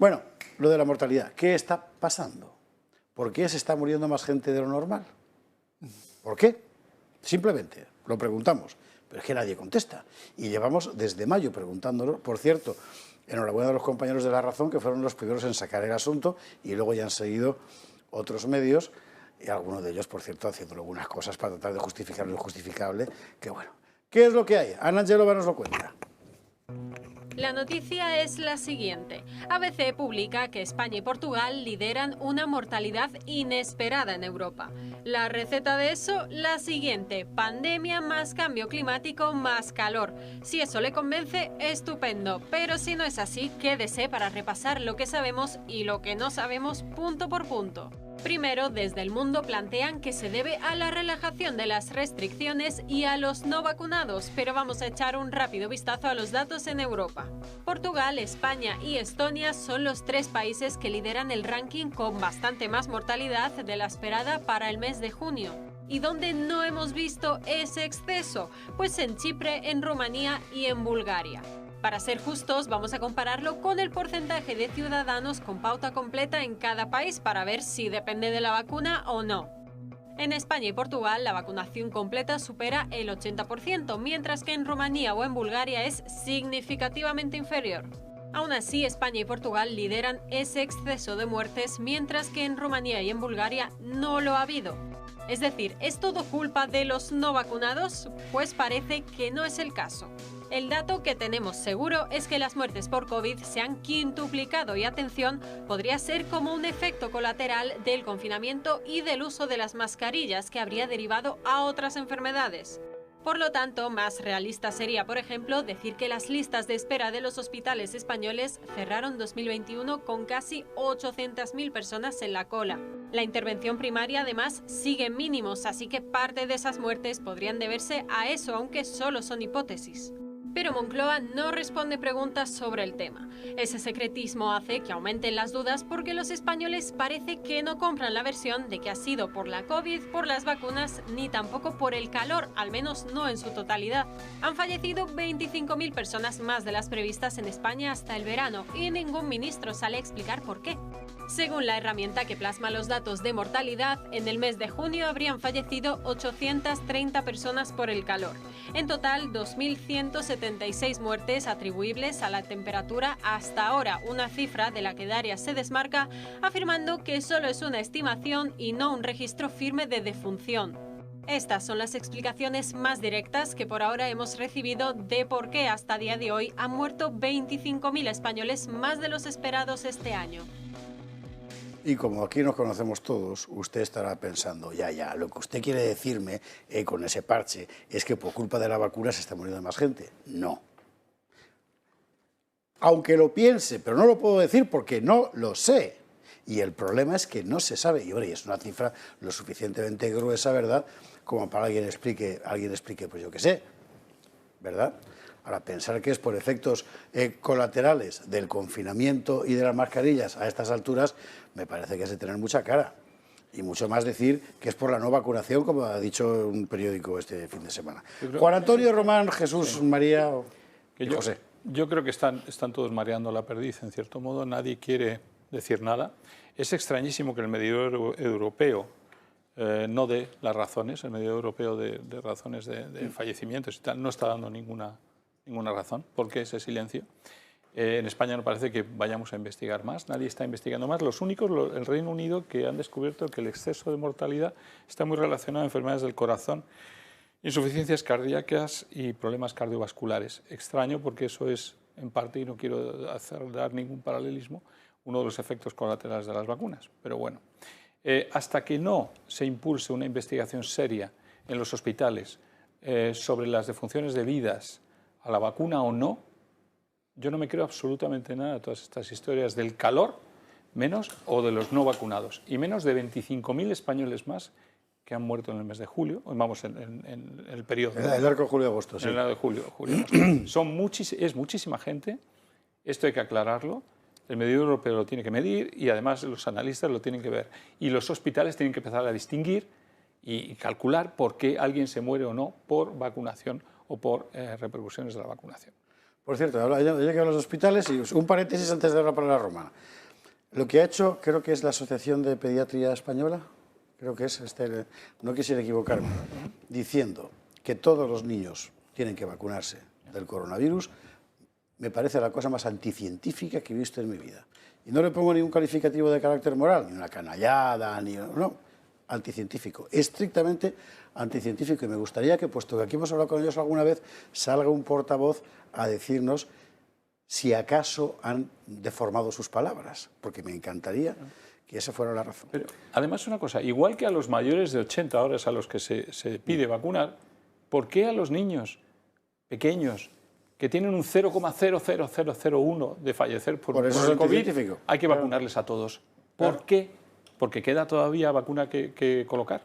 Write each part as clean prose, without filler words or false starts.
Bueno, lo de la mortalidad, ¿qué está pasando? ¿Por qué se está muriendo más gente de lo normal? ¿Por qué? Simplemente lo preguntamos, pero es que nadie contesta. Y llevamos desde mayo preguntándolo. Por cierto, enhorabuena a los compañeros de La Razón, que fueron los primeros en sacar el asunto, y luego ya han seguido otros medios, y algunos de ellos, por cierto, haciendo algunas cosas para tratar de justificar lo injustificable, que bueno. ¿Qué es lo que hay? Ana Angelova nos lo cuenta. La noticia es la siguiente. ABC publica que España y Portugal lideran una mortalidad inesperada en Europa. La receta de eso, la siguiente: pandemia más cambio climático más calor. Si eso le convence, estupendo. Pero si no es así, quédese para repasar lo que sabemos y lo que no sabemos punto por punto. Primero, desde El Mundo plantean que se debe a la relajación de las restricciones y a los no vacunados, pero vamos a echar un rápido vistazo a los datos en Europa. Portugal, España y Estonia son los 3 países que lideran el ranking con bastante más mortalidad de la esperada para el mes de junio. ¿Y dónde no hemos visto ese exceso? Pues en Chipre, en Rumanía y en Bulgaria. Para ser justos, vamos a compararlo con el porcentaje de ciudadanos con pauta completa en cada país para ver si depende de la vacuna o no. En España y Portugal, la vacunación completa supera el 80%, mientras que en Rumanía o en Bulgaria es significativamente inferior. Aún así, España y Portugal lideran ese exceso de muertes, mientras que en Rumanía y en Bulgaria no lo ha habido. Es decir, ¿es todo culpa de los no vacunados? Pues parece que no es el caso. El dato que tenemos seguro es que las muertes por COVID se han quintuplicado y, atención, podría ser como un efecto colateral del confinamiento y del uso de las mascarillas que habría derivado a otras enfermedades. Por lo tanto, más realista sería, por ejemplo, decir que las listas de espera de los hospitales españoles cerraron 2021 con casi 800.000 personas en la cola. La intervención primaria, además, sigue en mínimos, así que parte de esas muertes podrían deberse a eso, aunque solo son hipótesis. Pero Moncloa no responde preguntas sobre el tema. Ese secretismo hace que aumenten las dudas porque los españoles parece que no compran la versión de que ha sido por la COVID, por las vacunas, ni tampoco por el calor, al menos no en su totalidad. Han fallecido 25.000 personas más de las previstas en España hasta el verano y ningún ministro sale a explicar por qué. Según la herramienta que plasma los datos de mortalidad, en el mes de junio habrían fallecido 830 personas por el calor. En total, 2.176 muertes atribuibles a la temperatura hasta ahora, una cifra de la que Darias se desmarca, afirmando que solo es una estimación y no un registro firme de defunción. Estas son las explicaciones más directas que por ahora hemos recibido de por qué hasta día de hoy han muerto 25.000 españoles más de los esperados este año. Y como aquí nos conocemos todos, usted estará pensando, ya, lo que usted quiere decirme con ese parche es que por culpa de la vacuna se está muriendo más gente. No. Aunque lo piense, pero no lo puedo decir porque no lo sé. Y el problema es que no se sabe. Y es una cifra lo suficientemente gruesa, ¿verdad?, como para alguien explique, pues yo qué sé, ¿verdad? Ahora, pensar que es por efectos colaterales del confinamiento y de las mascarillas a estas alturas, me parece que es de tener mucha cara. Y mucho más decir que es por la no vacunación, como ha dicho un periódico este fin de semana. Juan Antonio, Román, Jesús, sí. María y José. Yo creo que están todos mareando la perdiz, en cierto modo. Nadie quiere decir nada. Es extrañísimo que el medidor europeo no dé las razones, el medidor europeo de razones de fallecimientos y tal, no está dando ninguna razón. ¿Por qué ese silencio? En España no parece que vayamos a investigar más, nadie está investigando más. Los únicos, el Reino Unido, que han descubierto que el exceso de mortalidad está muy relacionado a enfermedades del corazón, insuficiencias cardíacas y problemas cardiovasculares. Extraño porque eso es, en parte, y no quiero dar ningún paralelismo, uno de los efectos colaterales de las vacunas. Pero bueno, hasta que no se impulse una investigación seria en los hospitales sobre las defunciones debidas a la vacuna o no, yo no me creo absolutamente nada de todas estas historias del calor, menos, o de los no vacunados, y menos de 25.000 españoles más que han muerto en el mes de julio, vamos, en el periodo. El arco julio-agosto, sí. En el arco de julio-agosto. Es muchísima gente, esto hay que aclararlo, el medidor europeo lo tiene que medir y además los analistas lo tienen que ver. Y los hospitales tienen que empezar a distinguir y calcular por qué alguien se muere o no por vacunación o por repercusiones de la vacunación. Por cierto, ya que hablas de hospitales, y un paréntesis antes de la palabra romana. Lo que ha hecho, creo que es la Asociación de Pediatría Española, creo que es, no quisiera equivocarme, diciendo que todos los niños tienen que vacunarse del coronavirus, me parece la cosa más anticientífica que he visto en mi vida. Y no le pongo ningún calificativo de carácter moral, ni una canallada, ni... No, anticientífico, estrictamente anticientífico. Y me gustaría que, puesto que aquí hemos hablado con ellos alguna vez, salga un portavoz a decirnos si acaso han deformado sus palabras, porque me encantaría que esa fuera la razón. Pero, además, una cosa, igual que a los mayores de 80 horas a los que se pide vacunar, ¿por qué a los niños pequeños que tienen un 0,00001 de fallecer por el COVID hay que vacunarles a todos? ¿Por qué? Porque queda todavía vacuna que colocar.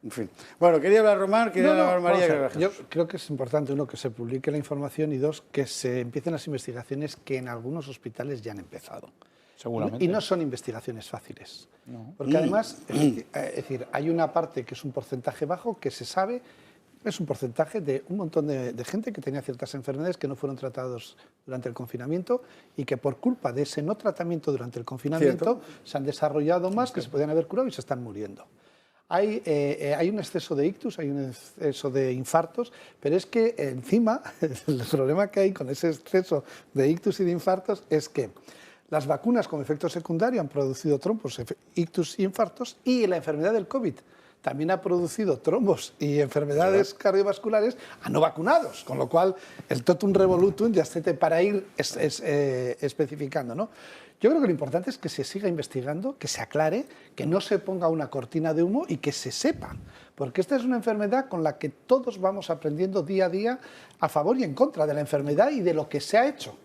En fin. Bueno, quería hablar Román, quería hablar María. Yo creo que es importante, uno, que se publique la información y dos, que se empiecen las investigaciones que en algunos hospitales ya han empezado. Seguramente. Y no son investigaciones fáciles. No. Porque además, es decir, hay una parte que es un porcentaje bajo que se sabe, es un porcentaje de un montón de gente que tenía ciertas enfermedades que no fueron tratados durante el confinamiento y que por culpa de ese no tratamiento durante el confinamiento se han desarrollado más que se podían haber curado y se están muriendo. Hay un exceso de ictus, hay un exceso de infartos, pero es que encima el problema que hay con ese exceso de ictus y de infartos es que las vacunas con efecto secundario han producido trombos, ictus y infartos, y la enfermedad del COVID también ha producido trombos y enfermedades cardiovasculares a no vacunados, con lo cual el totum revolutum ya esté para ir especificando, ¿no? Yo creo que lo importante es que se siga investigando, que se aclare, que no se ponga una cortina de humo y que se sepa, porque esta es una enfermedad con la que todos vamos aprendiendo día a día a favor y en contra de la enfermedad y de lo que se ha hecho.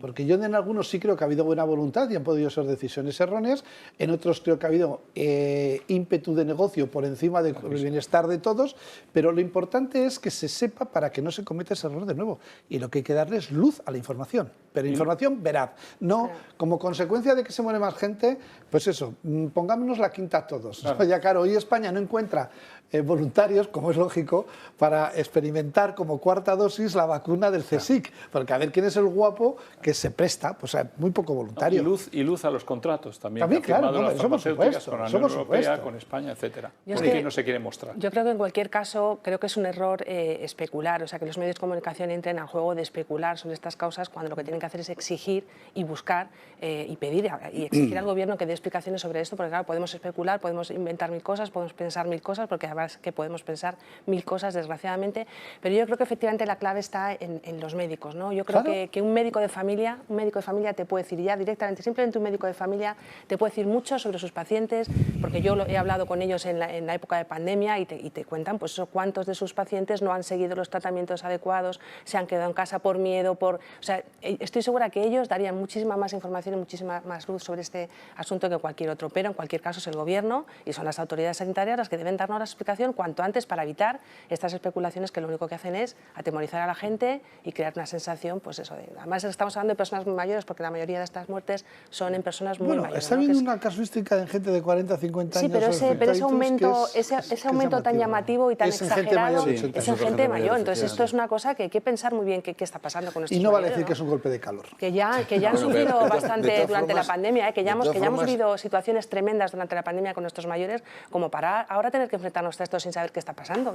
Porque yo en algunos sí creo que ha habido buena voluntad y han podido ser decisiones erróneas, en otros creo que ha habido ímpetu de negocio por encima del bienestar de todos, pero lo importante es que se sepa para que no se cometa ese error de nuevo. Y lo que hay que darle es luz a la información, pero información veraz. No como consecuencia de que se muere más gente, pues eso, pongámonos la quinta a todos. Claro. Ya claro, hoy España no encuentra voluntarios, como es lógico, para experimentar como cuarta dosis la vacuna del CSIC, porque a ver quién es el guapo que se presta, pues muy poco voluntario. Y luz a los contratos también. También, claro, no, eso por supuesto. Con la Unión Europea, con España, etcétera. Porque no se quiere mostrar. Yo creo que en cualquier caso, creo que es un error especular, o sea, que los medios de comunicación entren al juego de especular sobre estas causas cuando lo que tienen que hacer es exigir y buscar y pedir y exigir al gobierno que dé explicaciones sobre esto, porque claro, podemos especular, podemos inventar mil cosas, podemos pensar mil cosas, porque además que podemos pensar mil cosas, desgraciadamente, pero yo creo que efectivamente la clave está en los médicos, ¿no? Yo creo que un médico de familia te puede decir ya directamente, simplemente un médico de familia te puede decir mucho sobre sus pacientes, porque yo he hablado con ellos en la época de pandemia y te cuentan pues eso, cuántos de sus pacientes no han seguido los tratamientos adecuados, se han quedado en casa por miedo, o sea, estoy segura que ellos darían muchísima más información y muchísima más luz sobre este asunto que cualquier otro, pero en cualquier caso es el gobierno y son las autoridades sanitarias las que deben darnos la explicación cuanto antes para evitar estas especulaciones que lo único que hacen es atemorizar a la gente y crear una sensación, pues eso, además estamos hablando de personas muy mayores porque la mayoría de estas muertes son en personas muy mayores. Está habiendo una casuística en gente de 40, 50 años. Sí, pero ese aumento tan llamativo y tan exagerado es en gente mayor. Entonces esto es una cosa que hay que pensar muy bien qué está pasando con estos mayores. Y no vale decir ¿no? que es un golpe de calor. Que ya han sufrido bastante durante la pandemia, que ya hemos vivido situaciones tremendas durante la pandemia con nuestros mayores, como para ahora tener que enfrentarnos a esto sin saber qué está pasando.